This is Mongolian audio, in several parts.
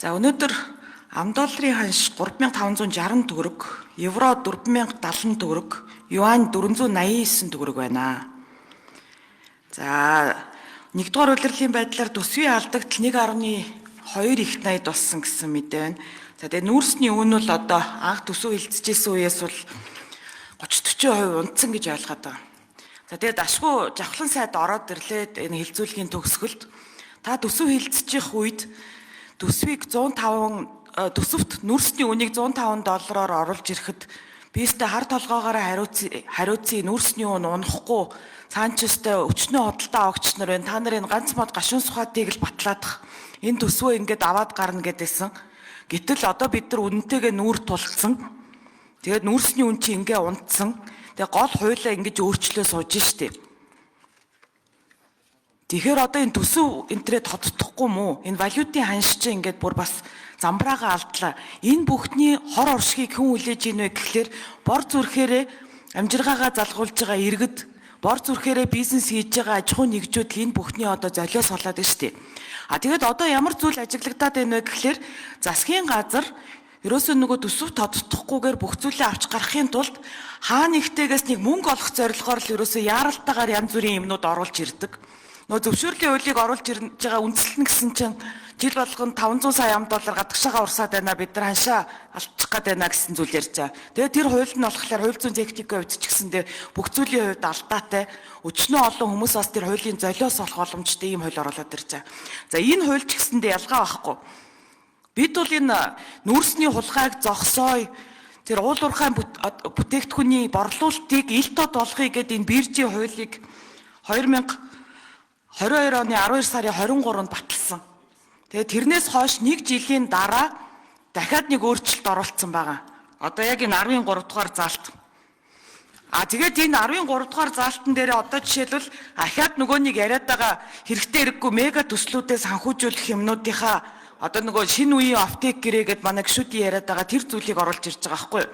За өнөөдөр $10 ханш 3560 төгрөг, евро 4070 төгрөг, юань 489 төгрөг байна. За нэгдүгээр улирлын байдлаар төсвийн алдагт 1.2 их найд болсон гэсэн мэдээ байна. За тэгээ нүүрсний үн бол одоо анх төсөв хилцэжсэн үеэс бол 30-40% унтсан гэж ойлгоод байна. За тэгээд ашгүй жавхлан сайд ороод ирлээд энэ хилцүүлгийн төгсгөлд та төсөв хилцчих үед төсвийг 105 төсөвт нүүрсний үнийг $105 оруулж ирэхэд биестэй хар толгоогоор хариуцсан нүүрсний үн унахгүй цаанчстай өчнөө худалдаа авагч нар байна. Та нарын ганц мод гашуун сухатыг л батлаадах энэ төсвөө ингээд аваад гарна гэдээсэн. Гэтэл одоо бид нар үнэнтэйгээ нүүр тулцсан. Тэгээд нүүрсний үн чи ингээ унтсан. Тэгээд гол хуулиа ингэж өөрчлөө сууж штеп. Тэгэхээр одоо энэ төсөв энтрээ тодтохгүй мүү? Энэ валютын ханш чинь ингээд бүр бас замбраагаа алдлаа. Энэ бүхний хор оршихыг хэн хүлээж ийн вэ гэхлээр бор зүрхээрээ амжиргаагаа залгуулж байгаа иргэд, бор зүрхээрээ бизнес хийж байгаа аж ахуй нэгжүүд энэ бүхний одоо золиос болоод байна шүү дээ. Тэгээд одоо ямар зүйл ажиглагдаад байна вэ гэхлээр засгийн газар ерөөсөө нөгөө төсөв тодтохгүйгээр бүх зүйлээ авч гарахын тулд хаа нэгтэйгээс нэг мөнгө олох зорилгоор л ерөөсөө яаралтайгаар янз бүрийн юмнууд оруулж ирдэг. Нөгөө зөвшөөрлийн хуулийг оруулж ирж байгаа үндэслэн гэсэн чинь жил болгоно $500 сая гадагшаага урсаад байна, бид нар ханшаа алдчих гээд байна гэсэн зүйл ярьж байгаа. Тэгээд тэр хууль нь болохоор хууль зүйн техникийн хувьд ч гэсэндээ бүх зүйлийн хувьд алдаатай. Өчнөө олон хүмүүс бас тэр хуулийн золиос олох боломжтой ийм хууль оруулаад ирж байгаа. За энэ хууль ч гэсэндээ ялгаа байхгүй. Бид бол энэ нүүрсний хулгайг зогсооё, тэр уул уурхайн бүтээгдэхүүний борлуулалтыг ил тод болгоё гэдэг энэ биржийн хуулийг 2022 оны 12 сарын 23-нд баталсан. Тэгээд тэрнээс хойш 1 жилийн дараа дахиад нэг өөрчлөлт оруулсан байгаа. Одоо яг энэ 13 дугаар заалт. Тэгээд энэ 13 дугаар заалтан дээр одоо жишээлбэл ахаад нөгөө нэг яриад байгаа хэрэгтэй хэрэггүй мега төслүүдээс санхүүжүүлэх юмнуудынхаа одоо нөгөө шинэ үеийн аптек гэрээгээд манай гишүүдийн яриад байгаа тэр зүйлийг оруулж ирж байгаа байхгүй юу?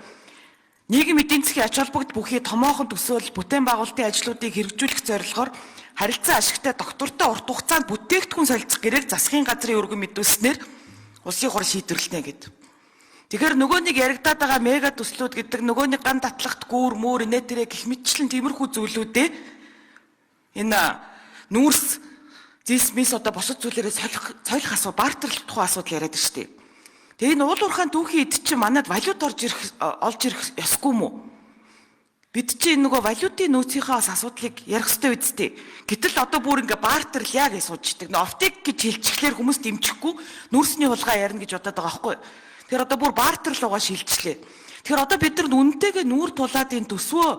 Нийгмийн эдийн засгийн ач холбогдол бүхий томоохон төсөөл бүтээн байгуулалтын ажлуудыг хэрэгжүүлэх зорилгоор харилцан ашигтай доктортой урт хугацаанд бүтээгдэхүүн солилцох гэрээг засгийн газрын өргөн мэдүүлснээр улсын хурал шийдвэрлэнэ гэдэг. Тэгэхээр нөгөө нэг яригадаад байгаа мега төслүүд гэдэг нөгөө нэг ган татлагт гүүр мөр инээтрээ гих мэтчлэн тиймэрхүү зүйлүүдээ энэ нүүрс зис мис одоо босод зүйлээрээ цойлох асуудал, бартерлах тухай асуудал яриад шүү дээ. Тэгээ энэ уул уурхайн түүхийн эд чинь манад валют олж ирэх ёсгүй мүү? Бид чинь нөгөө валютын нөөцийнхээ бас асуудлыг ярих хэрэгтэй үсттэй. Гэтэл одоо бүр ингээ бартерлаа гэж сууждаг. Офтик гэж хэлчихлээр хүмүүс дэмжихгүй нүүрсний хулгай ярина гэж бодоод байгаа байхгүй. Тэгэхээр одоо бүр бартер руугаа шилжлээ. Тэгэхээр одоо бид нар үнэнтэйгээ нүүр тулаад энэ төсвөө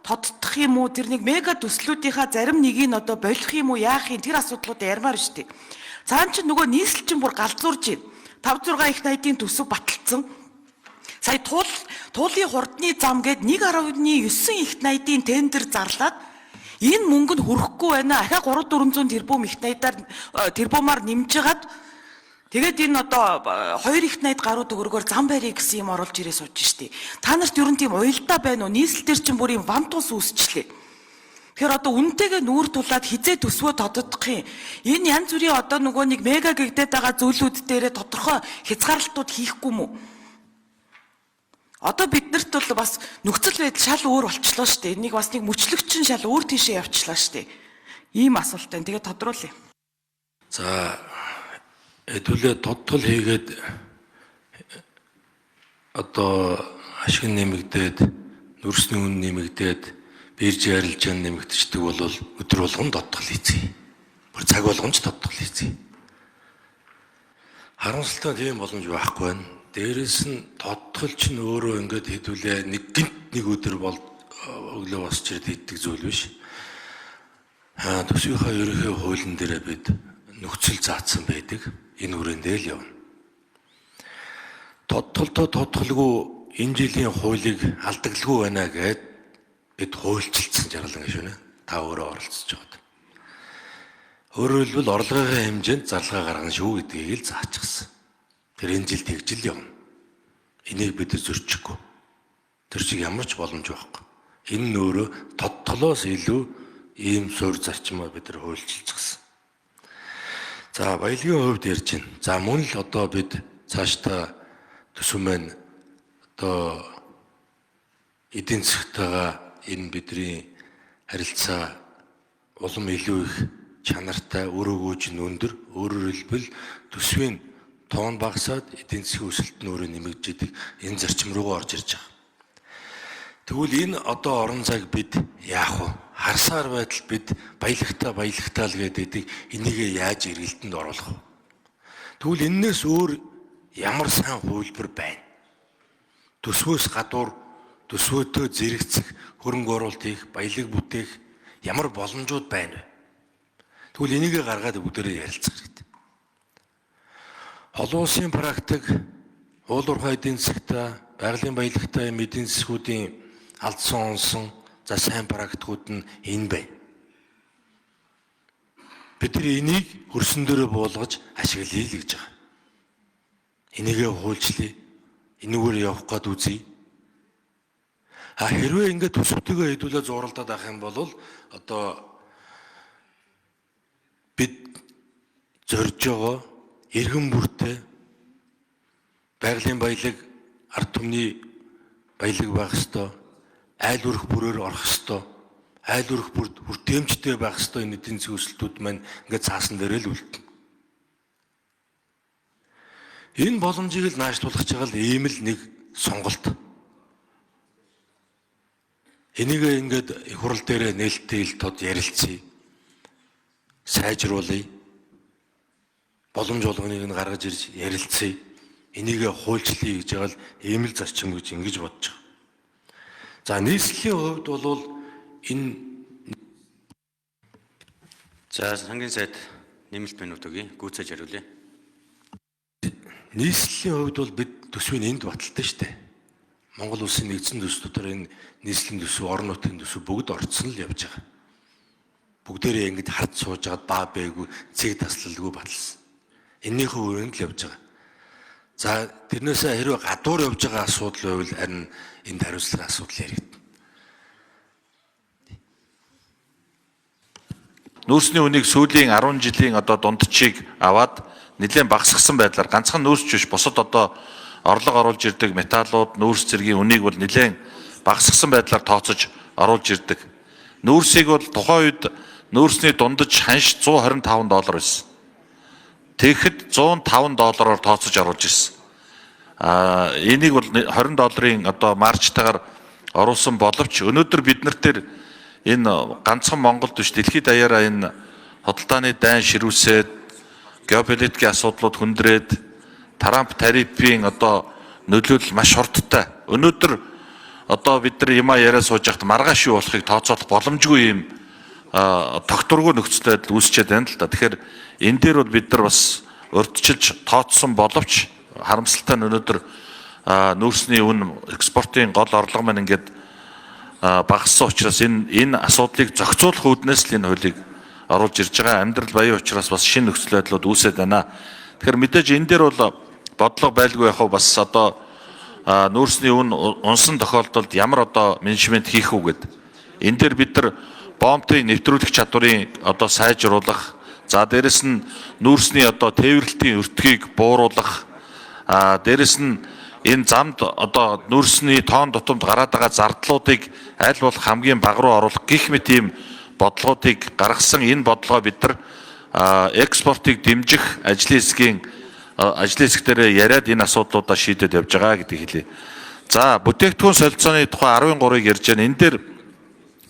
тодтох юм уу? Тэр нэг мега төслүүдийнхаа зарим нэгийг одоо болох юм уу? Яах юм? Тэр асуудлуудаа ярмаар шүү дээ. Цаан чинь нөгөө нийслэл чинь бүр галзуурж байна. 5-6 их найдын төсөв баталсан. Сая туулын хурдны зам гээд 1.9 их найдын тендер зарлаад энэ мөнгө нь хүрэхгүй байна. Ахаа 300-400 тэрбум их найдаар тэрбумаар нэмжгаад тэгээд энэ одоо 2 их найд гаруй төгрөгөөр зам барья гэсэн юм оруулж ирээ сууж штий. Та нарт ер нь тийм уялдаа байна уу? Нийслэл төр чинь бүр юм вантус үүсчлээ. Тэгэхээр одоо үнэнтэйгээ нүүр тулаад хизээ төсвөө тоддох юм. Энэ янз бүрийн одоо нөгөө нэг мега гэгдээд байгаа зүйлүүд дээрээ тодорхой хязгаарлалтууд хийхгүй мүү? Одоо биднэрт бол бас нөхцөл байдал шал өөр болчлоо шүү дээ. Энийг бас нэг мөчлөгч нь шал өөр тийшээ явчлаа шүү дээ. Ийм асуулт байна. Тэгээд тодруулъя. За хэдүүлээ тодтол хийгээд одоо ашиг нэмэгдээд нүүрсний үн нэмэгдээд биржийн арилжаан нэмэгдчихдэг бол өдөр болгон тодтол хийцгээе. Бүр цаг болгонч тодтол хийцгээе. Харамсалтай тийм боломж байхгүй байна. Дээрээс нь тодтол чинь өөрөө ингээд хэдүүлээ нэг өдөр бол өглөө босч ирээд хийдэг зүйл биш. Төсвийнхаа ерөнхий хуулийн дээр бид нөхцөл заасан байдаг. Энэ хүрээндээ л явна. Тодтолгүй энэ жилийн хуулийг алдагдлгүй байна гэд бид хуульчилсан жарлан гişүнэ. Та өөрөө оролцож байгаа. Өөрөөр хэлбэл орлогын хэмжээнд зарлага гаргана шүү гэдгийг л заачихсан. Тэр энэ жил тэгжил явна. Энийг бид зөрчихгүй. Тэр шиг ямар ч боломж байхгүй. Энэ нь өөрөө тодтолоос илүү ийм суурь зарчмаар бид хуульчилж гисэн. За баялагын хувьд ярьж байна. За мөн л одоо бид цаашдаа төсөв маань одоо эдийн засгтайгаа энэ бидний харилцаа улам илүү их чанартай, өрөөгөөж нь өндөр, өөрөөр хэлбэл төсвийн тоон багасаад эдийн засгийн өсөлт нь өөрөө нэмэгдэж идэг энэ зарчим руугаа орж ирж байгаа. Тэгвэл энэ одоо орон зайг бид яах вэ? Харсаар байтал бид баялагтаа л гэдэг энийгээ яаж эргэлтэнд оруулах вэ? Тэгвэл энээс өөр ямар сайн хувилбар байна? Төсвөөс гадуур төсвөөдөө зэрэгцэх, хөрөнгө оруулалт хийх, баялаг бүтээх ямар боломжууд байна вэ? Тэгвэл энийгээ гаргаад бүгдээрээ ярилцах хэрэгтэй. Олон улсын практик, уулуурхай эдийн засгтаа, байгалийн баялагтай эдийн засгуудын алдсан онсон за сайн практикууд нь энэ байна. Бид нар энийг хөрсөн дээрээ буулгаж ашиглая л гэж байгаа. Энийгээ хуульчлая. Энүүгээр явах гээд үзье. Хэрвээ ингээд төсөвтэйгээ хэдүүлээ зуралдаад авах юм бол одоо бид зорж байгаа эргэн бүртээ байгалийн баялаг ард түмний баялаг байх ёстой. Айл өрх бүрээр орох ёстой. Айл өрх бүрд хүртээмжтэй байх ёстой энэ эдийн засгийн өсөлтүүд маань ингээд цаасан дээрээ л үлдэнэ. Энэ боломжийг л наашлуулах чагаал ийм л нэг сонголт. Энийг ингээд их хурал дээр нээлттэй ил тод ярилцъя. Сайжруулъя. Боломж болгоныг нь гаргаж ирж ярилцъя. Энийг хуульчлая гэж байгаа л ийм л зарчим гэж ингэж бодож байгаа. За нийслэлийн хувьд бол энэ сангийн сайд нэмэлт минут өгье. Гүйцээж хариулъя. Нийслэлийн хувьд бол бид төсвийн энд баталтай шүү дээ. Монгол улсын нэгдсэн төсв дотор энэ нийслэлийн төсв, орон нутгийн төсв бүгд орцсон л явж байгаа. Бүгдээрээ ингэж хард сууж агаад баа бээгүй, цэг таслалгүй баталсан. Энийхээ өрөөнд л явж байгаа. За тэрнээс хэрвээ гадуур явж байгаа асуудал байвал харин энд хариуцлага асуудал яригдана. Нүүрсний үнийг сүүлийн 10 жилийн одоо дундчийг аваад нэлээд багасгасан байдлаар ганцхан нүүрсч биш бусад одоо орлого оруулж ирдэг металлууд, нүүрс зэргийн үнийг бол нэлээд багасгасан байдлаар тооцож оруулж ирдэг. Нүүрсийг бол тухайн үед нүүрсний дундаж ханш $125 байсан. Тэгэхэд $105 тооцож оруулж ирсэн. Энийг бол $20 одоо марчтайгаар оруулсан боловч өнөөдөр бид нар тэр энэ ганцхан Монголд биш дэлхийд даяараа энэ худалдааны дайн ширүүсээд геополитикийн асуудлууд хүндрээд Трамп тарифын одоо нөлөөлөл маш хурдтай. Өнөөдөр одоо бид нар юмаа яриа сууж байхад маргааш юу болохыг тооцоолох боломжгүй юм тогтворгүй нөхцөл байдал үүсчээд байна л да. Тэгэхээр энэ дээр бол бид нар бас урьдчилж тооцсон боловч харамсалтай нь өнөөдөр нүүрсний үн экспортын гол орлого маань ингээд багассан учраас энэ асуудлыг зохицуулах үүднээс л энэ хуулийг оруулж ирж байгаа. Амьдрал баян учраас бас шинэ нөхцөл байдлууд үүсээд байна. Тэгэхээр мэдээж энэ дээр бол бодлого байлгүй яхав бас одоо нүүрсний үн унсан тохиолдолд ямар одоо менежмент хийх үү гэд. Энэ дээр бид нар бомбын нэвтрүүлэх чадварыг одоо сайжруулах, за дээрэс нь нүүрсний одоо тээвэрлэлтийн өртгийг бууруулах, дээрэс нь энэ замд одоо нүүрсний тоон тутамд гараад байгаа зардлуудыг аль болох хамгийн бага руу оруулах гэх мэт ийм бодлогуудыг гаргасан. Энэ бодлогоо бид нар экспортыг дэмжих ажлын хэсэг дээр яриад энэ асуудлуудаа шийдээд явж байгаа гэдгийг хэлье. За бүтээгдэхүүн солилцооны тухай 13-ыг ярьж байна. Энэ дээр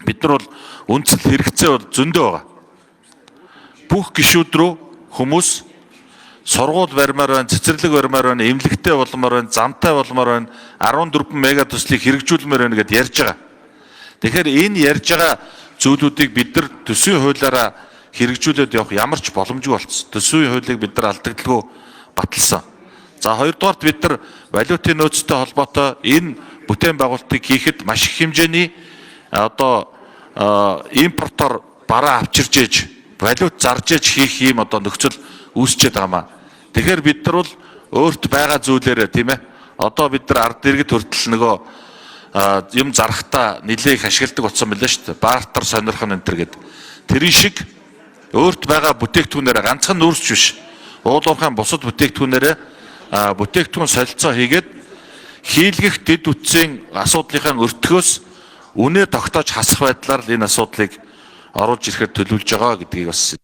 бид нар бол үндсэл хэрэгцээ бол зөндөө байгаа. Бүх гишүүд рүү хүмүүс сургууль барьмаар байна, цэцэрлэг барьмаар байна, эмнэлэгтэй болмоор байна, замтай болмоор байна, 14 мега төслийг хэрэгжүүлмээр байна гэдээ ярьж байгаа. Тэгэхээр энэ ярьж байгаа зүйлүүдийг бид нар төсвийн хуулиараа хэрэгжүүлээд явах ямар ч боломжгүй болсон. Төсвийн хуулийг бид нар алдагдaltaгүй баталсан. За хоёрдугаарт бид нар валютын нөөцтэй холбоотой энэ бүтээн байгуулалтыг хийхэд маш их хэмжээний одоо импортоор бараа авчирж ээж валют зарж ээж хийх юм одоо нөхцөл үүсчээд байгаамаа. Тэгэхээр бид нар бол өөрт байгаа зүйлээрээ тийм ээ одоо бид нар ард иргэд хүртэл нөгөө юм зарахтаа нэлээх ашигладаг болсон мөлий шүү дээ. Бартер сонирхон энэ төр гэд. Тэрийн шиг өөрт байгаа бүтээгдэхүүнээрээ ганцхан нүүрсч биш уулуурхайн бусад бүтээгдэхүүнээрээ бүтээгдэхүүн солилцоо хийгээд хийлгэх дэд үтсийн асуудлынхаа өртгөөс үнэ тогтоож хасах байдлаар энэ асуудлыг оруулж ирэхэд төлөвлөж байгаа гэдгийг бас